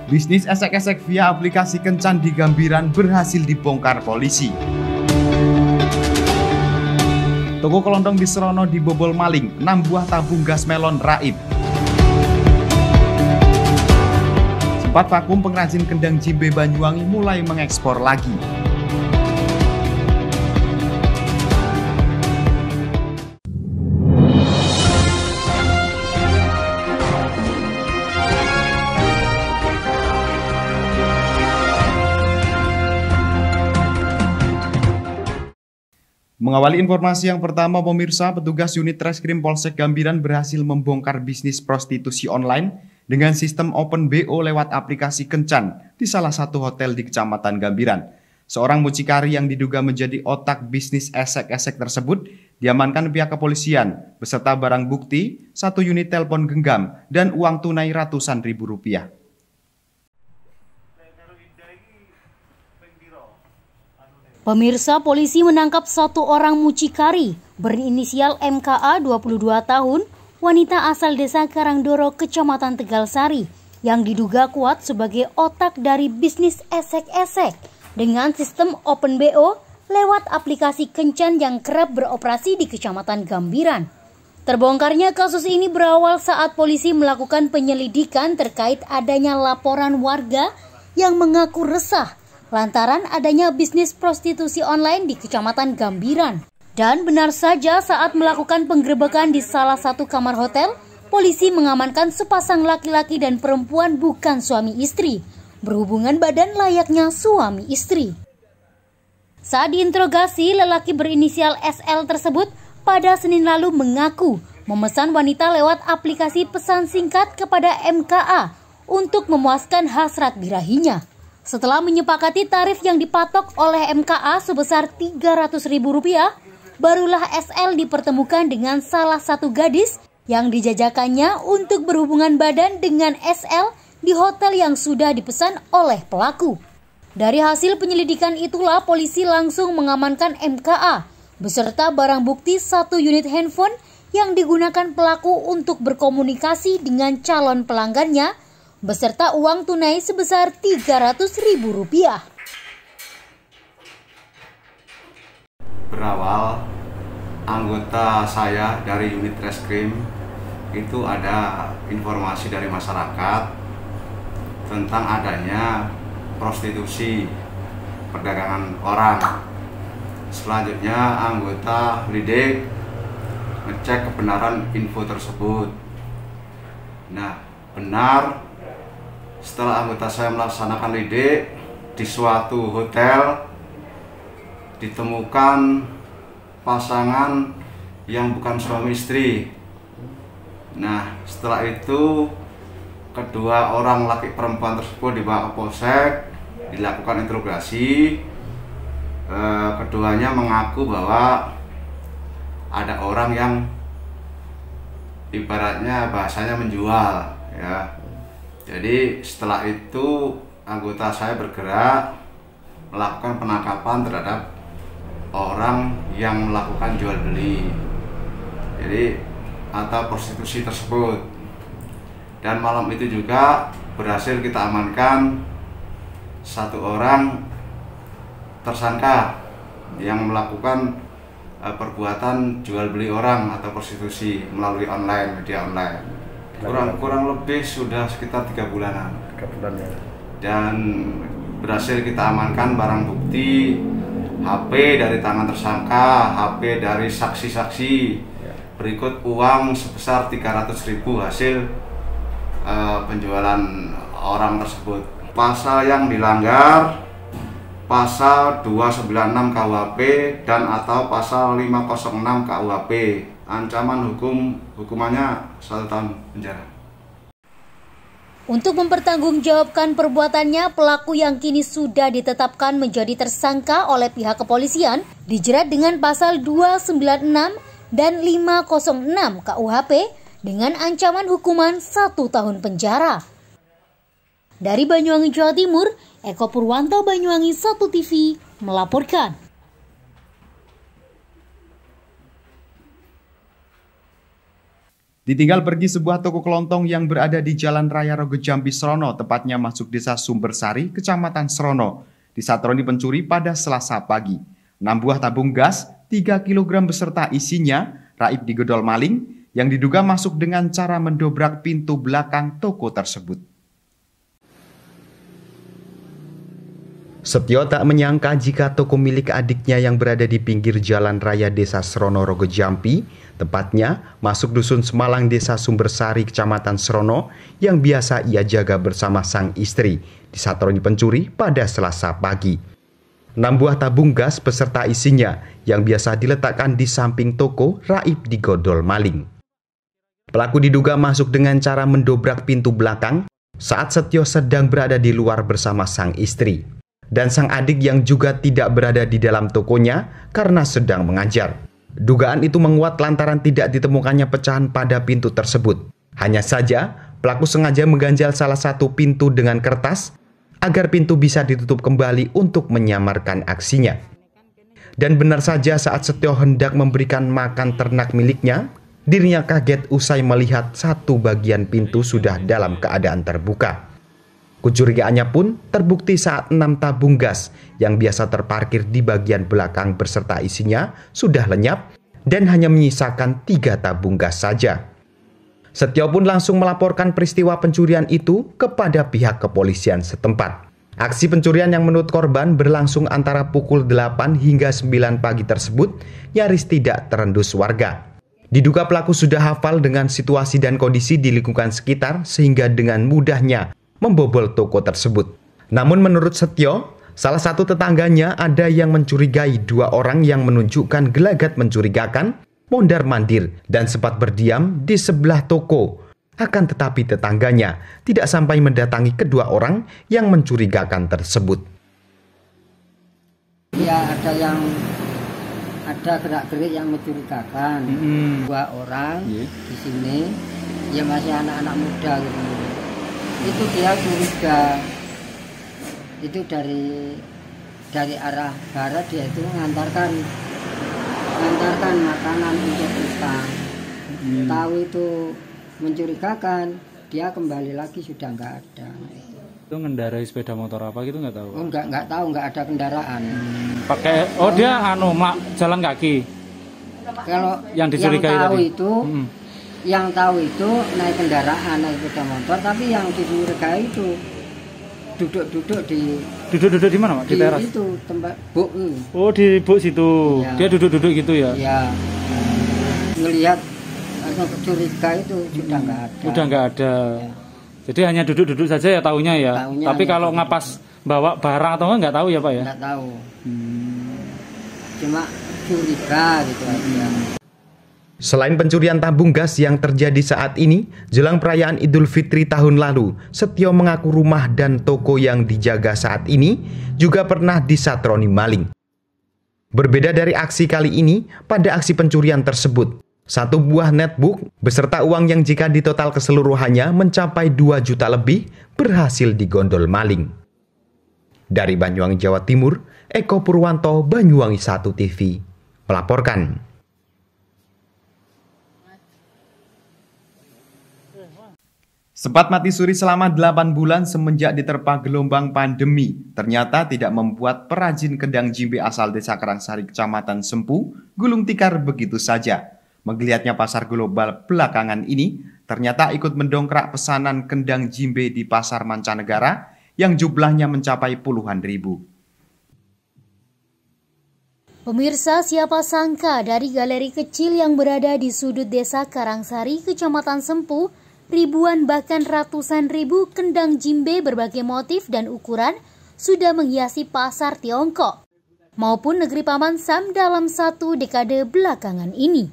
Bisnis esek-esek via aplikasi kencan di Gambiran berhasil dibongkar polisi. Toko kelontong di Serono dibobol maling, 6 buah tabung gas melon raib. Sempat vakum, pengrajin kendang Jimbe Banyuwangi mulai mengekspor lagi. Mengawali informasi yang pertama, pemirsa, petugas unit Reskrim Polsek Gambiran berhasil membongkar bisnis prostitusi online dengan sistem open BO lewat aplikasi kencan di salah satu hotel di Kecamatan Gambiran. Seorang mucikari yang diduga menjadi otak bisnis esek-esek tersebut diamankan pihak kepolisian beserta barang bukti, 1 unit telepon genggam, dan uang tunai ratusan ribu rupiah. Pemirsa, polisi menangkap 1 orang mucikari berinisial MKA 22 tahun, wanita asal desa Karangdoro, Kecamatan Tegalsari, yang diduga kuat sebagai otak dari bisnis esek-esek dengan sistem open BO lewat aplikasi kencan yang kerap beroperasi di Kecamatan Gambiran. Terbongkarnya kasus ini berawal saat polisi melakukan penyelidikan terkait adanya laporan warga yang mengaku resah lantaran adanya bisnis prostitusi online di Kecamatan Gambiran. Dan benar saja, saat melakukan penggerebekan di salah satu kamar hotel, polisi mengamankan sepasang laki-laki dan perempuan bukan suami istri, berhubungan badan layaknya suami istri. Saat diinterogasi, lelaki berinisial SL tersebut pada Senin lalu mengaku memesan wanita lewat aplikasi pesan singkat kepada MKA untuk memuaskan hasrat birahinya. Setelah menyepakati tarif yang dipatok oleh MKA sebesar Rp300.000, barulah SL dipertemukan dengan salah satu gadis yang dijajakannya untuk berhubungan badan dengan SL di hotel yang sudah dipesan oleh pelaku. Dari hasil penyelidikan itulah polisi langsung mengamankan MKA beserta barang bukti 1 unit handphone yang digunakan pelaku untuk berkomunikasi dengan calon pelanggannya beserta uang tunai sebesar Rp300.000. Berawal, anggota saya dari unit Reskrim itu ada informasi dari masyarakat tentang adanya prostitusi, perdagangan orang. Selanjutnya anggota lidik ngecek kebenaran info tersebut. Nah, benar, setelah anggota saya melaksanakan lidik di suatu hotel, ditemukan pasangan yang bukan suami istri. Nah, setelah itu kedua orang laki perempuan tersebut dibawa ke polsek, dilakukan interogasi. Keduanya mengaku bahwa ada orang yang ibaratnya bahasanya menjual, ya. Jadi setelah itu anggota saya bergerak melakukan penangkapan terhadap orang yang melakukan jual beli, jadi atau prostitusi tersebut. Dan malam itu juga berhasil kita amankan 1 orang tersangka yang melakukan perbuatan jual beli orang atau prostitusi melalui online, media online. Kurang lebih sudah sekitar 3 bulanan. 3 bulan ya. Dan berhasil kita amankan barang bukti, HP dari tangan tersangka, HP dari saksi-saksi, berikut uang sebesar Rp300.000 hasil penjualan orang tersebut. Pasal yang dilanggar pasal 296 KUHP dan atau pasal 506 KUHP. Ancaman hukumannya 1 tahun penjara. Untuk mempertanggungjawabkan perbuatannya, pelaku yang kini sudah ditetapkan menjadi tersangka oleh pihak kepolisian dijerat dengan pasal 296 dan 506 KUHP dengan ancaman hukuman 1 tahun penjara. Dari Banyuwangi, Jawa Timur, Eko Purwanto, Banyuwangi 1 TV melaporkan. Ditinggal pergi sebuah toko kelontong yang berada di Jalan Raya Rogo Jambi Srono, tepatnya masuk Desa Sumbersari, Kecamatan Srono, disatroni pencuri pada Selasa pagi. 6 buah tabung gas, 3 kg beserta isinya, raib digedol maling, yang diduga masuk dengan cara mendobrak pintu belakang toko tersebut. Setio tak menyangka jika toko milik adiknya yang berada di pinggir Jalan Raya Desa Srono Rogo Jambi, tepatnya masuk Dusun Semalang Desa Sumbersari Kecamatan Srono, yang biasa ia jaga bersama sang istri, disatroni pencuri pada Selasa pagi. 6 buah tabung gas beserta isinya yang biasa diletakkan di samping toko raib digodol maling. Pelaku diduga masuk dengan cara mendobrak pintu belakang saat Setio sedang berada di luar bersama sang istri dan sang adik yang juga tidak berada di dalam tokonya karena sedang mengajar. Dugaan itu menguat lantaran tidak ditemukannya pecahan pada pintu tersebut. Hanya saja, pelaku sengaja mengganjal salah satu pintu dengan kertas agar pintu bisa ditutup kembali untuk menyamarkan aksinya. Dan benar saja saat Setio hendak memberikan makan ternak miliknya, dirinya kaget usai melihat satu bagian pintu sudah dalam keadaan terbuka. Kecurigaannya pun terbukti saat 6 tabung gas yang biasa terparkir di bagian belakang beserta isinya sudah lenyap dan hanya menyisakan 3 tabung gas saja. Setio pun langsung melaporkan peristiwa pencurian itu kepada pihak kepolisian setempat. Aksi pencurian yang menurut korban berlangsung antara pukul 8 hingga 9 pagi tersebut nyaris tidak terendus warga. Diduga pelaku sudah hafal dengan situasi dan kondisi di lingkungan sekitar sehingga dengan mudahnya membobol toko tersebut. Namun menurut Setio, salah satu tetangganya ada yang mencurigai 2 orang yang menunjukkan gelagat mencurigakan, mondar-mandir dan sempat berdiam di sebelah toko. Akan tetapi tetangganya tidak sampai mendatangi kedua orang yang mencurigakan tersebut. Ya ada gerak-gerik yang mencurigakan. 2 orang di sini, ya masih anak-anak muda gitu. Itu dia curiga, itu dari arah barat dia itu mengantarkan makanan untuk kita. Tahu itu mencurigakan, dia kembali lagi sudah nggak ada. Itu ngendarai sepeda motor apa gitu nggak tahu? Oh, nggak tahu, nggak ada kendaraan. Pakai dia jalan kaki. Kalau yang dicurigai tadi yang tahu itu naik kendaraan, naik sepeda motor, tapi yang dicurigai itu duduk di mana, Pak? Di teras. Itu tempat buk. Oh, di buk situ. Ya. Dia duduk gitu ya. Iya. Melihat curiga itu sudah nggak ada. Sudah nggak ada. Ya. Jadi hanya duduk saja ya taunya ya. Tapi kalau ngapas bawa barang atau nggak tahu ya, Pak ya? Nggak tahu. Cuma curiga gitu aja. Selain pencurian tabung gas yang terjadi saat ini, jelang perayaan Idul Fitri tahun lalu, Setio mengaku rumah dan toko yang dijaga saat ini juga pernah disatroni maling. Berbeda dari aksi kali ini, pada aksi pencurian tersebut, 1 buah netbook beserta uang yang jika ditotal keseluruhannya mencapai 2 juta lebih berhasil digondol maling. Dari Banyuwangi, Jawa Timur, Eko Purwanto, Banyuwangi 1 TV melaporkan. Sempat mati suri selama 8 bulan semenjak diterpa gelombang pandemi, ternyata tidak membuat perajin kendang jimbe asal Desa Karangsari, Kecamatan Sempu, gulung tikar begitu saja. Menggeliatnya pasar global belakangan ini, ternyata ikut mendongkrak pesanan kendang jimbe di pasar mancanegara yang jumlahnya mencapai puluhan ribu. Pemirsa, siapa sangka dari galeri kecil yang berada di sudut Desa Karangsari, Kecamatan Sempu, ribuan bahkan ratusan ribu kendang jimbe berbagai motif dan ukuran sudah menghiasi pasar Tiongkok maupun negeri Paman Sam dalam 1 dekade belakangan ini.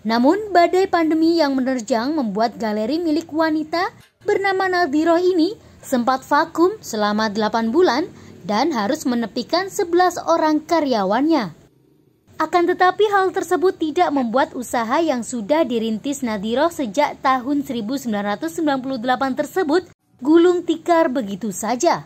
Namun badai pandemi yang menerjang membuat galeri milik wanita bernama Nadhiroh ini sempat vakum selama 8 bulan dan harus menepikan 11 orang karyawannya. Akan tetapi hal tersebut tidak membuat usaha yang sudah dirintis Nadhiroh sejak tahun 1998 tersebut gulung tikar begitu saja.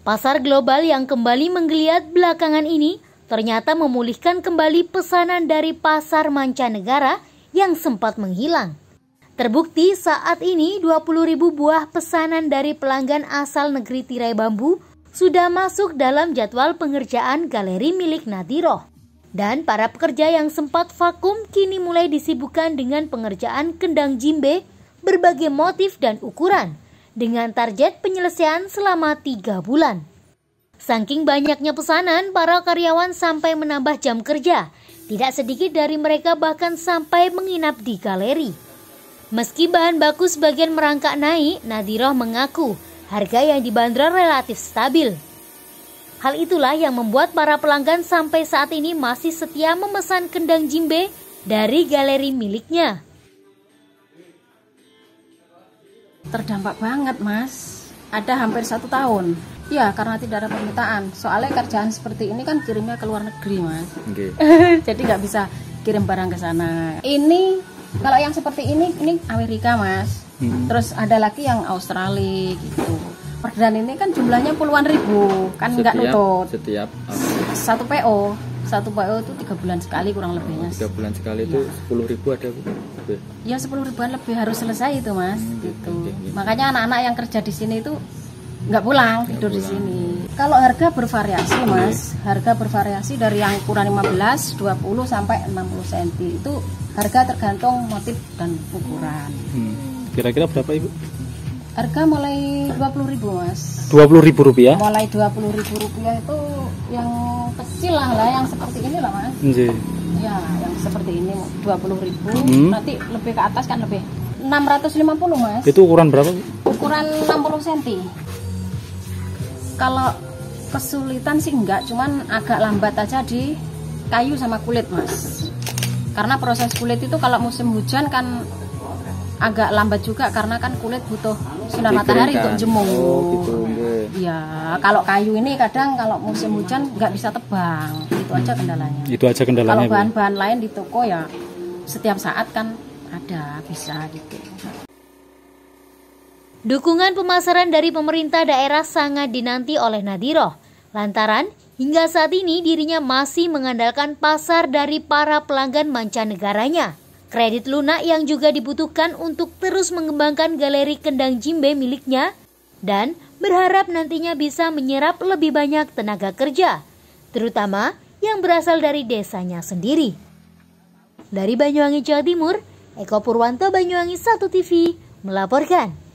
Pasar global yang kembali menggeliat belakangan ini ternyata memulihkan kembali pesanan dari pasar mancanegara yang sempat menghilang. Terbukti saat ini 20.000 buah pesanan dari pelanggan asal negeri tirai bambu sudah masuk dalam jadwal pengerjaan galeri milik Nadiroh. Dan para pekerja yang sempat vakum kini mulai disibukkan dengan pengerjaan kendang jimbe berbagai motif dan ukuran dengan target penyelesaian selama 3 bulan. Saking banyaknya pesanan, para karyawan sampai menambah jam kerja. Tidak sedikit dari mereka bahkan sampai menginap di galeri. Meski bahan baku sebagian merangkak naik, Nadiroh mengaku harga yang dibanderol relatif stabil. Hal itulah yang membuat para pelanggan sampai saat ini masih setia memesan kendang jimbe dari galeri miliknya. Terdampak banget, Mas. Ada hampir 1 tahun. Ya, karena tidak ada permintaan. Soalnya kerjaan seperti ini kan kirimnya ke luar negeri, Mas. Okay. Jadi nggak bisa kirim barang ke sana. Ini kalau yang seperti ini Amerika, Mas. Terus ada lagi yang Australia gitu. Perdan ini kan jumlahnya puluhan ribu, kan nggak nutut. Setiap satu PO itu 3 bulan sekali kurang lebihnya. 3 bulan sekali itu 10.000 ada, Bu? Ya 10 ribuan lebih harus selesai itu, Mas. Gitu. Makanya anak-anak yang kerja di sini itu nggak pulang, tidur di sini. Kalau harga bervariasi, Mas. Harga bervariasi dari yang ukuran 15, 20 sampai 60 cm. Itu harga tergantung motif dan ukuran. Kira-kira berapa, Ibu? Harga mulai 20.000, Mas. 20.000 rupiah? Mulai 20.000 rupiah itu yang kecil lah, yang seperti ini lah, Mas. Ya, yang seperti ini 20.000. Nanti lebih ke atas kan lebih 650, Mas. Itu ukuran berapa, Bu? Ukuran 60 cm. Kalau kesulitan sih enggak, cuman agak lambat aja di kayu sama kulit, Mas. Karena proses kulit itu kalau musim hujan kan agak lambat juga, karena kan kulit butuh sinar matahari untuk jemur. Ya, kalau kayu ini kadang kalau musim hujan nggak bisa tebang, itu aja kendalanya. Itu aja kendalanya. Kalau bahan-bahan lain di toko ya setiap saat kan ada, bisa gitu. Dukungan pemasaran dari pemerintah daerah sangat dinanti oleh Nadiroh. Lantaran hingga saat ini dirinya masih mengandalkan pasar dari para pelanggan mancanegaranya. Kredit lunak yang juga dibutuhkan untuk terus mengembangkan galeri kendang jimbe miliknya dan berharap nantinya bisa menyerap lebih banyak tenaga kerja, terutama yang berasal dari desanya sendiri. Dari Banyuwangi, Jawa Timur, Eko Purwanto, Banyuwangi 1 TV melaporkan.